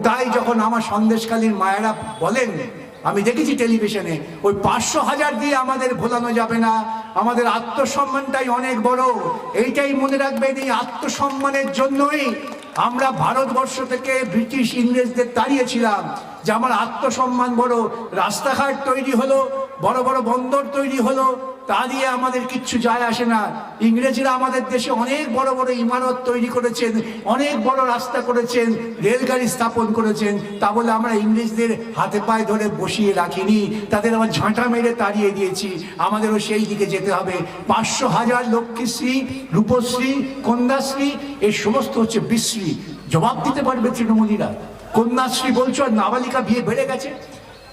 তাই যখন আমার সন্দেশখালীর মায়েরা বলেন, আমি দেখেছি টেলিভিশনে, ওই 500,000 দিয়ে আমাদের ভোলানো যাবে না, আমাদের আত্মসম্মানটাই অনেক বড়। এইটাই মনে রাখবেন, এই আত্মসম্মানের জন্যই আমরা ভারতবর্ষ থেকে ব্রিটিশ ইংরেজদের তাড়িয়েছিলাম, যে আমার আত্মসম্মান বড়। রাস্তাঘাট তৈরি হলো, বড় বড় বন্দর তৈরি হলো, তা দিয়ে আমাদের কিচ্ছু যায় আসে না। ইংরেজরা আমাদের দেশে অনেক বড় বড় ইমারত তৈরি করেছেন, অনেক বড় রাস্তা করেছেন, রেলগাড়ি স্থাপন করেছেন, তা বলে আমরা ইংরেজদের হাতে পায়ে ধরে বসিয়ে রাখিনি, তাদের আবার ঝাঁটা মেরে তাড়িয়ে দিয়েছি। আমাদেরও সেই দিকে যেতে হবে। 500,000 লক্ষ্মীশ্রী, রূপশ্রী, কন্যাশ্রী, এই সমস্ত হচ্ছে বিশ্রী। জবাব দিতে পারবে তৃণমূলীরা? কন্যাশ্রী বলছো, আর নাবালিকা বিয়ে বেড়ে গেছে।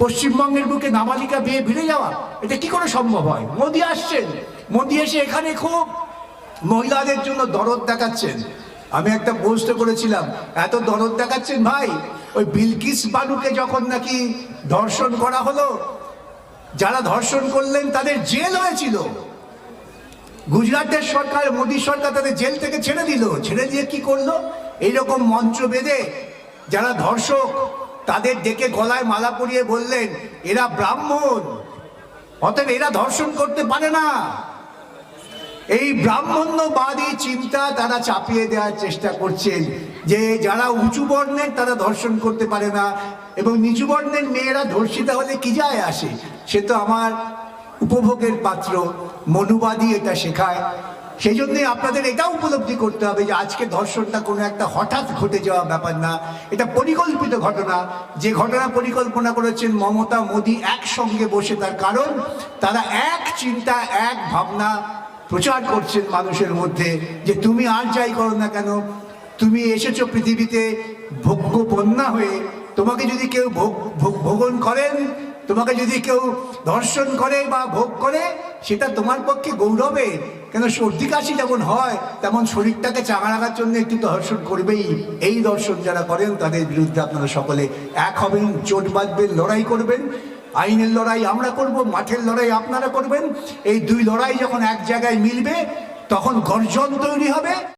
পশ্চিমবঙ্গের বুকে নাবালিকা বিয়ে বেড়ে যাওয়া, এটা কি করে সম্ভব হয়? মোদি আসছেন, মোদি এসে এখানে খুব মহিলাদের জন্য দরদ দেখাচ্ছেন। আমি একটা পোস্ট করেছিলাম, এত দরদ দেখাচ্ছেন ভাই, ওই বিলকিস বানুকে যখন নাকি ধর্ষণ করা হলো, যারা ধর্ষণ করলেন তাদের জেল হয়েছিল। গুজরাটের সরকার, মোদী সরকার তাদের জেল থেকে ছেড়ে দিল। ছেড়ে দিয়ে কি করলো? এইরকম মঞ্চ বেঁধে যারা ধর্ষক তাদের ডেকে গলায় মালা পরিয়ে বললেন, এরা ব্রাহ্মণ, অতএব এরা ধর্ষণ করতে পারে না। এই ব্রাহ্মণ্যবাদী চিন্তা তারা চাপিয়ে দেওয়ার চেষ্টা করছেন, যে যারা উঁচু বর্ণের তারা ধর্ষণ করতে পারে না, এবং নিচু বর্ণের মেয়েরা ধর্ষিতা হলে কি যায় আসে, সে তো আমার উপভোগের পাত্র। মনুবাদী এটা শেখায়। সেই জন্যই আপনাদের এটাও উপলব্ধি করতে হবে যে আজকে ধর্ষণটা কোনো একটা হঠাৎ ঘটে যাওয়া ব্যাপার না, এটা পরিকল্পিত ঘটনা। যে ঘটনা পরিকল্পনা করেছেন মমতা, মোদী একসঙ্গে বসে, তার কারণ তারা এক চিন্তা, এক ভাবনা প্রচার করছেন মানুষের মধ্যে, যে তুমি আর যাই করো না কেন, তুমি এসেছো পৃথিবীতে ভোগ্যপন্যা হয়ে। তোমাকে যদি কেউ ভোগন করেন, তোমাকে যদি কেউ ধর্ষণ করে বা ভোগ করে, সেটা তোমার পক্ষে গৌরবে। কেন, সর্দি কাশি যেমন হয় তেমন শরীরটাকে চাঙা রাখার জন্য একটু ধর্ষণ করবেই। এই দর্শন যারা করেন তাদের বিরুদ্ধে আপনারা সকলে এক হবেন, চোট বাঁধবেন, লড়াই করবেন। আইনের লড়াই আমরা করব, মাঠের লড়াই আপনারা করবেন। এই দুই লড়াই যখন এক জায়গায় মিলবে, তখন গর্জন তৈরি হবে।